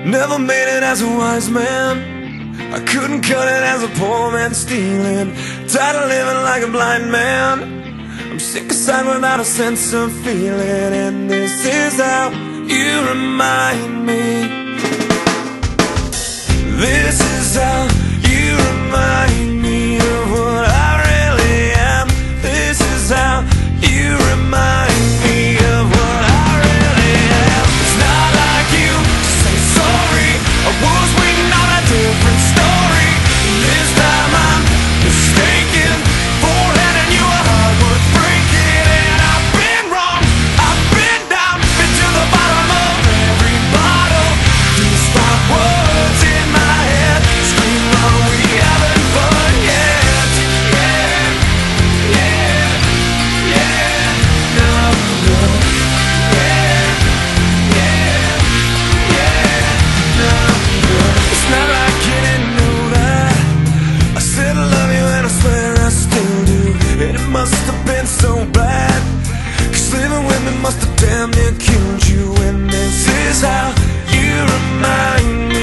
Never made it as a wise man, I couldn't cut it as a poor man stealing. Tired of living like a blind man, I'm sick aside without a sense of feeling. And this is how you remind me. This is how you remind me of what I really am. This is how you remind me of what I really am. It's not like you to say sorry, I was waiting on a different story. This time I'm mistaken for handing you a heart worth breaking. And I've been wrong, I've been down, been to the bottom of every bottle. Despite words in my head scream, oh, we haven't fun yet. Yeah, yeah, yeah, no, no. Yeah, yeah, yeah, no, no. It's not like you didn't know that I said I love you and I swear I still do. And it must have been so bad, 'cause living with me must have damn near killed you. And this is how you remind me.